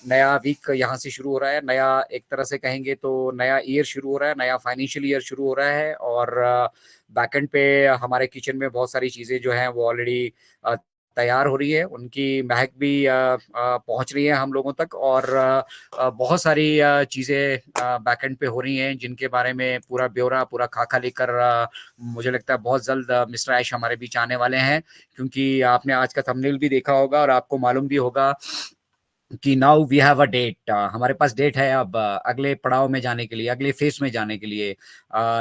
नया वीक यहाँ से शुरू हो रहा है, नया एक तरह से कहेंगे तो नया ईयर शुरू हो रहा है, नया फाइनेंशियल ईयर शुरू हो रहा है। और बैकएंड पे हमारे किचन में बहुत सारी चीजें जो हैं वो ऑलरेडी तैयार हो रही है, उनकी महक भी पहुंच रही है हम लोगों तक। और बहुत सारी चीजें बैकएंड पे हो रही हैं जिनके बारे में पूरा ब्यौरा, पूरा खाका लेकर मुझे लगता है बहुत जल्द मिस्टर ऐश हमारे बीच आने वाले हैं। क्योंकि आपने आज का थंबनेल भी देखा होगा और आपको मालूम भी होगा कि now we have a date. हमारे पास डेट है अब अगले पड़ाव में जाने के लिए, अगले फेज में जाने के लिए।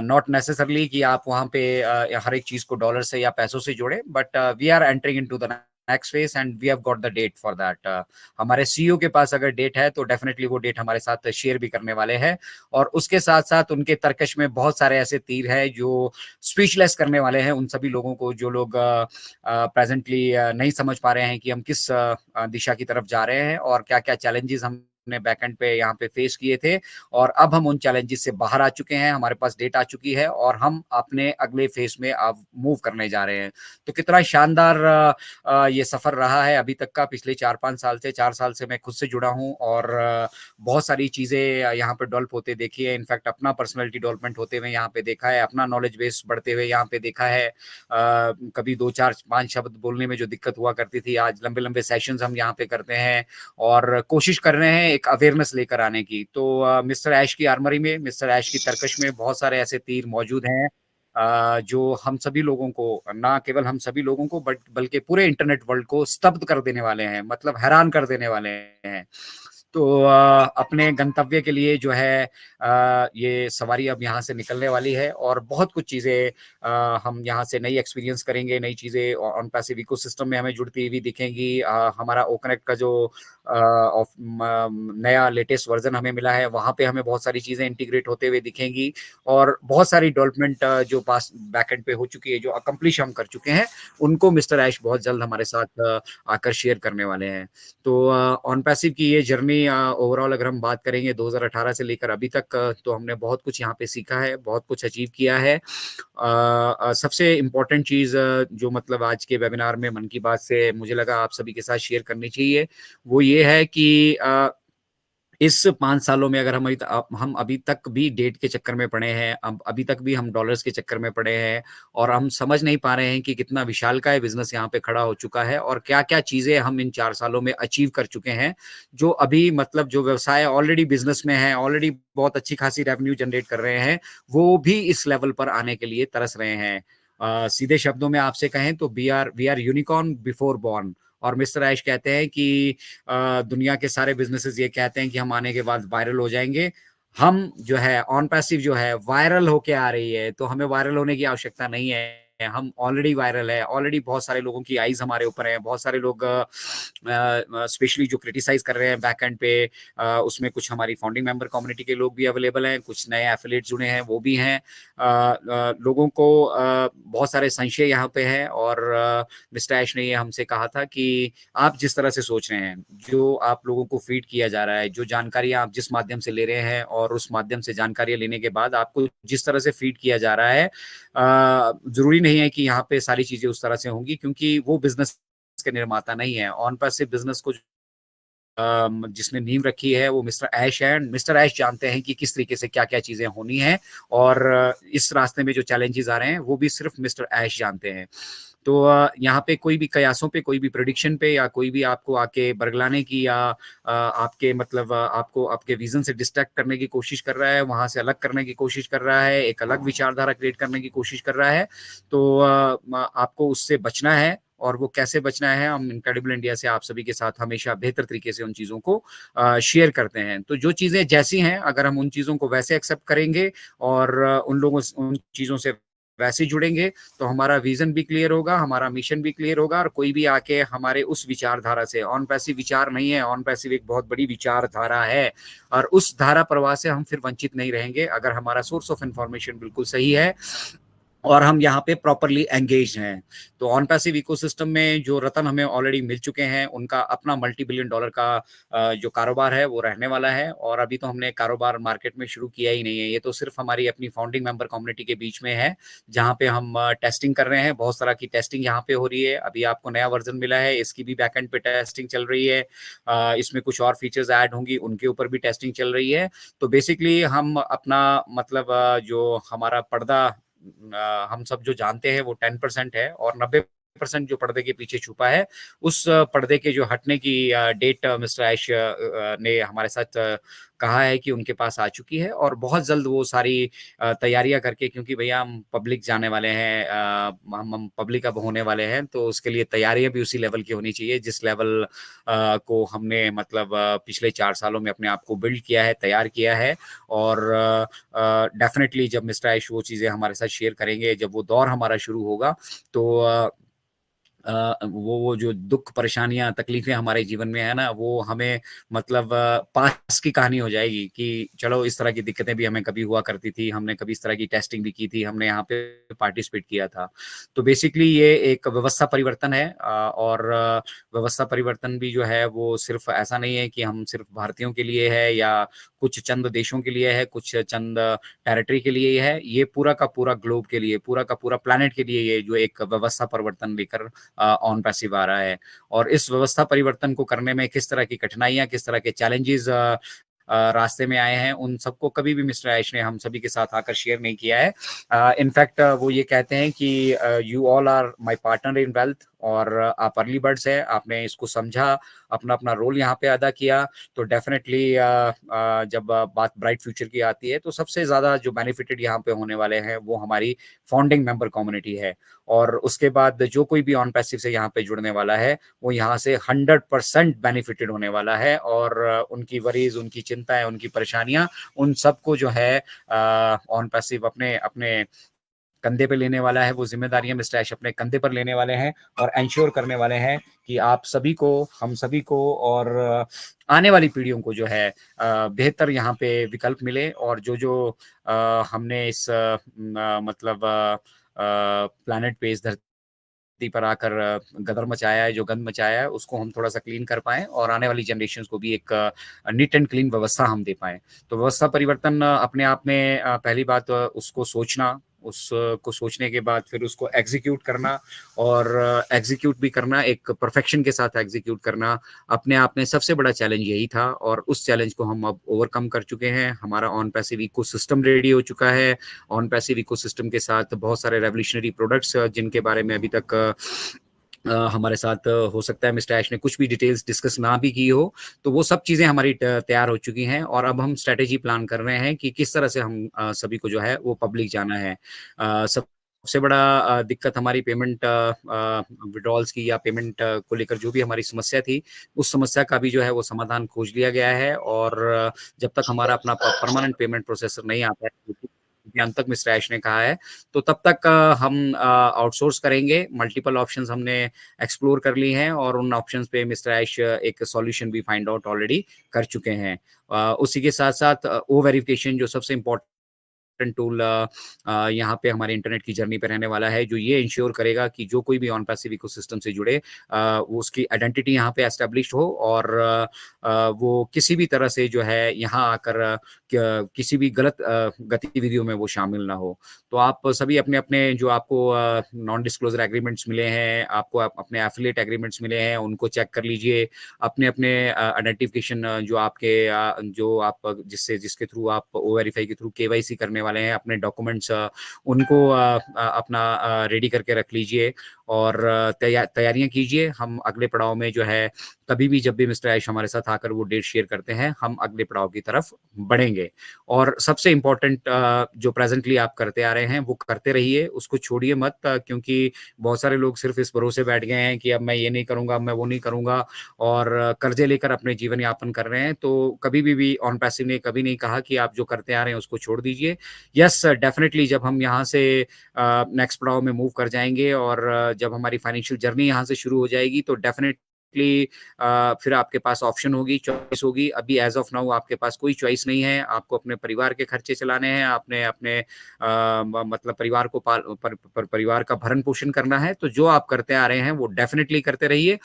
नॉट नेसेसरली कि आप वहां पे हर एक चीज को डॉलर से या पैसों से जोड़े, but we are entering into the next phase and we have got the date for that. हमारे सीईओ के पास अगर डेट है तो डेफिनेटली वो डेट हमारे साथ शेयर भी करने वाले हैं। और उसके साथ साथ उनके तर्कश में बहुत सारे ऐसे तीर हैं जो स्पीचलेस करने वाले हैं उन सभी लोगों को जो लोग प्रेजेंटली नहीं समझ पा रहे हैं कि हम किस दिशा की तरफ जा रहे हैं और क्या क्या चैलेंजेस हमने बैकएंड पे यहाँ पे फेस किए थे। और अब हम उन चैलेंजेस से बाहर आ चुके हैं, हमारे पास डेट आ चुकी है और हम अपने अगले फेज में अब मूव करने जा रहे हैं। तो कितना शानदार ये सफर रहा है अभी तक का, पिछले 4-5 साल से। 4 साल से मैं खुद से जुड़ा हूँ और बहुत सारी चीजें यहाँ पे डेवलप होते देखी है। इनफैक्ट अपना पर्सनैलिटी डेवलपमेंट होते हुए यहाँ पे देखा है, अपना नॉलेज बेस बढ़ते हुए यहाँ पे देखा है। कभी 2-4-5 शब्द बोलने में जो दिक्कत हुआ करती थी, आज लंबे लंबे सेशंस हम यहाँ पे करते हैं और कोशिश कर रहे हैं एक अवेयरनेस लेकर आने की। तो मिस्टर ऐश की आर्मरी में, मिस्टर ऐश की तरकश में बहुत सारे ऐसे तीर मौजूद हैं जो हम सभी लोगों को, ना केवल हम सभी लोगों को बट बल्कि पूरे इंटरनेट वर्ल्ड को स्तब्ध कर देने वाले हैं, मतलब हैरान कर देने वाले हैं। तो अपने गंतव्य के लिए जो है ये सवारी अब यहाँ से निकलने वाली है और बहुत कुछ चीज़ें हम यहाँ से नई एक्सपीरियंस करेंगे, नई चीज़ें ऑन पैसिव इकोसिस्टम में हमें जुड़ती हुई दिखेंगी। हमारा ओकनेक्ट का जो नया लेटेस्ट वर्जन हमें मिला है वहाँ पे हमें बहुत सारी चीज़ें इंटीग्रेट होते हुए दिखेंगी। और बहुत सारी डेवलपमेंट जो पास बैकएंड पे हो चुकी है, जो अकम्प्लिश हम कर चुके हैं, उनको मिस्टर ऐश बहुत जल्द हमारे साथ आकर शेयर करने वाले हैं। तो ऑन पैसिव की ये जर्नी ओवरऑल अगर हम बात करेंगे 2018 से लेकर अभी तक, तो हमने बहुत कुछ यहाँ पे सीखा है, बहुत कुछ अचीव किया है। सबसे इम्पोर्टेंट चीज़ जो मतलब आज के वेबिनार में मन की बात से मुझे लगा आप सभी के साथ शेयर करनी चाहिए, वो ये है कि इस 5 सालों में अगर हम अभी तक भी डेट के चक्कर में पड़े हैं, अब अभी तक भी हम डॉलर्स के चक्कर में पड़े हैं और हम समझ नहीं पा रहे हैं कि कितना विशालकाय बिजनेस यहाँ पे खड़ा हो चुका है और क्या क्या चीजें हम इन 4 सालों में अचीव कर चुके हैं। जो अभी मतलब जो व्यवसाय ऑलरेडी बिजनेस में है, ऑलरेडी बहुत अच्छी खासी रेवेन्यू जनरेट कर रहे हैं, वो भी इस लेवल पर आने के लिए तरस रहे हैं। सीधे शब्दों में आपसे कहें तो we are unicorn before born. और मिस्टर ऐश कहते हैं कि दुनिया के सारे बिजनेसेस ये कहते हैं कि हम आने के बाद वायरल हो जाएंगे, हम जो है ऑन पैसिव जो है वायरल होके आ रही है। तो हमें वायरल होने की आवश्यकता नहीं है, हम ऑलरेडी वायरल है, ऑलरेडी बहुत सारे लोगों की आईज हमारे ऊपर है। बहुत सारे लोग स्पेशली जो क्रिटिसाइज कर रहे हैं बैक एंड पे, उसमें कुछ हमारी फाउंडिंग मेंबर कम्युनिटी के लोग भी अवेलेबल हैं, कुछ नए एफिलिएट जुड़े हैं वो भी हैं। लोगों को बहुत सारे संशय यहाँ पे है और मिस्टर ऐश ने ये हमसे कहा था कि आप जिस तरह से सोच रहे हैं, जो आप लोगों को फीड किया जा रहा है, जो जानकारियां आप जिस माध्यम से ले रहे हैं और उस माध्यम से जानकारियां लेने के बाद आपको जिस तरह से फीड किया जा रहा है, जरूरी नहीं है कि यहाँ पे सारी चीजें उस तरह से होंगी, क्योंकि वो बिजनेस के निर्माता नहीं है। ऑन पैसिव बिजनेस को जिसने नींव रखी है वो मिस्टर ऐश है। मिस्टर ऐश जानते हैं कि किस तरीके से क्या क्या चीजें होनी है और इस रास्ते में जो चैलेंजेस आ रहे हैं वो भी सिर्फ मिस्टर ऐश जानते हैं। तो यहाँ पे कोई भी कयासों पे, कोई भी प्रेडिक्शन पे या कोई भी आपको आके बरगलाने की या आपके मतलब आपको आपके विजन से डिस्ट्रैक्ट करने की कोशिश कर रहा है, वहां से अलग करने की कोशिश कर रहा है, एक अलग विचारधारा क्रिएट करने की कोशिश कर रहा है, तो आपको उससे बचना है। और वो कैसे बचना है, हम इनक्रेडिबल इंडिया से आप सभी के साथ हमेशा बेहतर तरीके से उन चीज़ों को शेयर करते हैं। तो जो चीज़ें जैसी हैं, अगर हम उन चीज़ों को वैसे एक्सेप्ट करेंगे और उन चीज़ों से वैसे जुड़ेंगे, तो हमारा विजन भी क्लियर होगा, हमारा मिशन भी क्लियर होगा और कोई भी आके हमारे उस विचारधारा से, ऑन पैसिव विचार नहीं है, ऑन पैसिव एक बहुत बड़ी विचारधारा है और उस धारा प्रवाह से हम फिर वंचित नहीं रहेंगे अगर हमारा सोर्स ऑफ इंफॉर्मेशन बिल्कुल सही है और हम यहाँ पे प्रॉपर्ली एंगेज्ड हैं। तो ऑन पैसिव इकोसिस्टम में जो रतन हमें ऑलरेडी मिल चुके हैं, उनका अपना मल्टी बिलियन डॉलर का जो कारोबार है वो रहने वाला है, और अभी तो हमने कारोबार मार्केट में शुरू किया ही नहीं है। ये तो सिर्फ हमारी अपनी फाउंडिंग मेंबर कम्युनिटी के बीच में है, जहाँ पे हम टेस्टिंग कर रहे हैं। बहुत तरह की टेस्टिंग यहाँ पे हो रही है। अभी आपको नया वर्जन मिला है, इसकी भी बैकएंड पे टेस्टिंग चल रही है। इसमें कुछ और फीचर्स ऐड होंगी, उनके ऊपर भी टेस्टिंग चल रही है। तो बेसिकली हम अपना मतलब जो हमारा पर्दा हम सब जो जानते हैं वो 10% है, और 90% जो पर्दे के पीछे छुपा है, उस पर्दे के जो हटने की डेट मिस्टर ऐश ने हमारे साथ कहा है कि उनके पास आ चुकी है, और बहुत जल्द वो सारी तैयारियां करके, क्योंकि भैया हम पब्लिक जाने वाले हैं, हम पब्लिक अब होने वाले हैं, तो उसके लिए तैयारियां भी उसी लेवल की होनी चाहिए जिस लेवल को हमने मतलब पिछले 4 सालों में अपने आप को बिल्ड किया है, तैयार किया है। और डेफिनेटली जब मिस्टर आयुष वो चीज़ें हमारे साथ शेयर करेंगे, जब वो दौर हमारा शुरू होगा, तो वो जो दुख परेशानियां तकलीफें हमारे जीवन में है ना, वो हमें मतलब पास की कहानी हो जाएगी कि चलो इस तरह की दिक्कतें भी हमें कभी हुआ करती थी, हमने कभी इस तरह की टेस्टिंग भी की थी, हमने यहाँ पे पार्टिसिपेट किया था। तो बेसिकली ये एक व्यवस्था परिवर्तन है, और व्यवस्था परिवर्तन भी जो है वो सिर्फ ऐसा नहीं है कि हम सिर्फ भारतीयों के लिए है या कुछ चंद देशों के लिए है, कुछ चंद टेरिटरी के लिए है। ये पूरा का पूरा ग्लोब के लिए, पूरा का पूरा प्लेनेट के लिए ये जो एक व्यवस्था परिवर्तन लेकर ऑन पैसिव आ रहा है। और इस व्यवस्था परिवर्तन को करने में किस तरह की कठिनाइयां, किस तरह के चैलेंजेस रास्ते में आए हैं, उन सबको कभी भी मिस्टर ऐश ने हम सभी के साथ आकर शेयर नहीं किया है। इनफैक्ट वो ये कहते हैं कि you all are my partner in wealth, और आप अर्ली बर्ड्स है, आपने इसको समझा, अपना अपना रोल यहाँ पे अदा किया। तो डेफिनेटली जब बात ब्राइट फ्यूचर की आती है, तो सबसे ज्यादा जो बेनिफिटेड यहाँ पे होने वाले हैं वो हमारी फाउंडिंग मेंबर कम्युनिटी है। और उसके बाद जो कोई भी ऑन पैसिव से यहाँ पे जुड़ने वाला है, वो यहाँ से 100% बेनिफिटेड होने वाला है। और उनकी वरीज, उनकी चिंताएं, उनकी परेशानियां, उन सबको जो है ऑन पैसिव अपने अपने कंधे पे लेने वाला है। वो जिम्मेदारियां मिस्टर ऐश अपने कंधे पर लेने वाले हैं, और इंश्योर करने वाले हैं कि आप सभी को, हम सभी को, और आने वाली पीढ़ियों को जो है बेहतर यहाँ पे विकल्प मिले। और जो जो हमने इस मतलब प्लानट पे, इस धरती पर आकर गदर मचाया है, जो गंद मचाया है, उसको हम थोड़ा सा क्लीन कर पाए, और आने वाली जनरेशन को भी एक नीट एंड क्लीन व्यवस्था हम दे पाए। तो व्यवस्था परिवर्तन अपने आप में पहली बात उसको सोचना, उसको सोचने के बाद फिर उसको एग्जीक्यूट करना, और एग्जीक्यूट भी करना, एक परफेक्शन के साथ एग्जीक्यूट करना, अपने आप में सबसे बड़ा चैलेंज यही था। और उस चैलेंज को हम अब ओवरकम कर चुके हैं। हमारा ऑन पैसिव इकोसिस्टम रेडी हो चुका है। ऑन पैसिव इकोसिस्टम के साथ बहुत सारे रेवोल्यूशनरी प्रोडक्ट्स, जिनके बारे में अभी तक हमारे साथ हो सकता है मिस्टर ऐश ने कुछ भी डिटेल्स डिस्कस ना भी की हो, तो वो सब चीजें हमारी तैयार हो चुकी हैं। और अब हम स्ट्रेटेजी प्लान कर रहे हैं कि किस तरह से हम सभी को जो है वो पब्लिक जाना है। सबसे बड़ा दिक्कत हमारी पेमेंट विड्रॉल्स की, या पेमेंट को लेकर जो भी हमारी समस्या थी, उस समस्या का भी जो है वो समाधान खोज लिया गया है। और जब तक हमारा अपना परमानेंट पेमेंट प्रोसेसर नहीं आता है, अंत तक मिस्टर ऐश ने कहा है, तो तब तक हम आउटसोर्स करेंगे। मल्टीपल ऑप्शंस हमने एक्सप्लोर कर ली हैं, और उन ऑप्शंस पे मिस्टर ऐश एक सॉल्यूशन भी फाइंड आउट ऑलरेडी कर चुके हैं। उसी के साथ साथ ओ वेरिफिकेशन जो सबसे इम्पोर्टेंट टूल यहाँ पे हमारे इंटरनेट की जर्नी पे रहने वाला है, जो ये इंश्योर करेगा कि जो कोई भी ऑन पैसिव इकोसिस्टम से जुड़े, वो उसकी आइडेंटिटी यहाँ पे एस्टेब्लिश्ड हो, और वो किसी भी तरह से जो है यहाँ आकर किसी भी गलत गतिविधियों में वो शामिल ना हो। तो आप सभी अपने अपने जो आपको नॉन डिस्क्लोजर एग्रीमेंट्स मिले हैं, आपको अपने एफिलिएट एग्रीमेंट्स मिले हैं, उनको चेक कर लीजिए। अपने अपने आइडेंटिफिकेशन जो आपके जो आप जिसके थ्रू आप ओ वेरीफाई के थ्रू केवाईसी करने वाले हैं, अपने डॉक्यूमेंट्स उनको अपना रेडी करके रख लीजिए, और तैयारियां कीजिए। हम अगले पड़ाव में जो है, कभी भी जब भी मिस्टर ऐश हमारे साथ आकर वो डेट शेयर करते हैं, हम अगले पड़ाव की तरफ बढ़ेंगे। और सबसे इम्पोर्टेंट जो प्रेजेंटली आप करते आ रहे हैं वो करते रहिए, उसको छोड़िए मत, क्योंकि बहुत सारे लोग सिर्फ इस भरोसे बैठ गए हैं कि अब मैं ये नहीं करूंगा, अब मैं वो नहीं करूंगा, और कर्जे लेकर अपने जीवन यापन कर रहे हैं। तो कभी भी ऑन पैसिव ने कभी नहीं कहा कि आप जो करते आ रहे हैं उसको छोड़ दीजिए। यस, डेफिनेटली जब हम यहाँ से नेक्स्ट पड़ाव में मूव कर जाएंगे, और जब हमारी फाइनेंशियल जर्नी यहाँ से शुरू हो जाएगी, तो डेफिनेटली डेफिनिटली फिर आपके पास ऑप्शन होगी, चॉइस होगी। अभी एज़ ऑफ नाउ आपके पास कोई चॉइस नहीं है, आपको अपने परिवार के खर्चे चलाने हैं, आपने अपने मतलब परिवार को परिवार का भरण-पोषण करना है, तो जो आप करते आ रहे हैं, वो डेफिनिटली करते रहिए।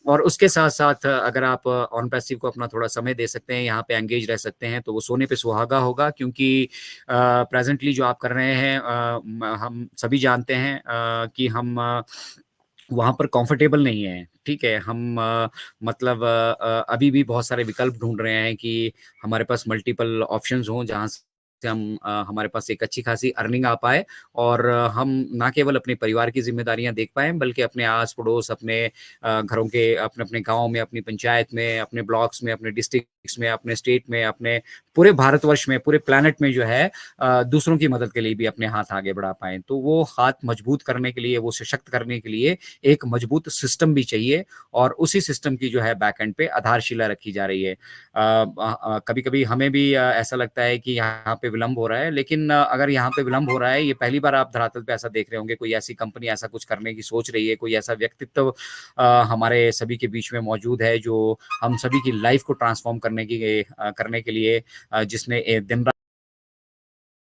और उसके साथ-साथ अगर आप ऑन पैसिव को अपना थोड़ा समय दे सकते हैं, यहाँ पे एंगेज रह सकते हैं, तो वो सोने पे सुहागा होगा क्योंकि प्रेज़ेंटली जो आप कर रहे हैं हम सभी जानते हैं कि हम वहाँ पर कंफर्टेबल नहीं है, ठीक है? हम मतलब अभी भी बहुत सारे विकल्प ढूँढ रहे हैं कि हमारे पास मल्टीपल ऑप्शंस हों जहाँ से हम हमारे पास एक अच्छी खासी अर्निंग आ पाए और हम ना केवल अपने परिवार की ज़िम्मेदारियाँ देख पाएँ बल्कि अपने आस-पड़ोस, अपने घरों के अपने-अपने गाँव में, अपनी पंचायत में, अपने ब्लॉक्स में, अपने डिस्ट्रिक्ट्स में, अपने स्टेट में, अपने पूरे भारतवर्ष में, पूरे प्लैनेट में जो है दूसरों की मदद के लिए भी अपने हाथ आगे बढ़ा पाएँ। तो वो हाथ मजबूत करने के लिए, वो सशक्त करने के लिए एक मजबूत सिस्टम भी चाहिए और उसी सिस्टम की जो है बैक एंड पे आधारशिला रखी जा रही है। कभी-कभी हमें भी ऐसा लगता है कि यहाँ पे विलंब हो रहा है, लेकिन अगर यहाँ पे विलंब हो रहा है, ये पहली बार आप धरातल पे ऐसा देख रहे होंगे, कोई ऐसी कंपनी ऐसा कुछ करने की सोच रही है, कोई ऐसा व्यक्तित्व हमारे सभी के बीच में मौजूद है, जो हम सभी की लाइफ को ट्रांसफ़ॉर्म करने के लिए जिसने दिन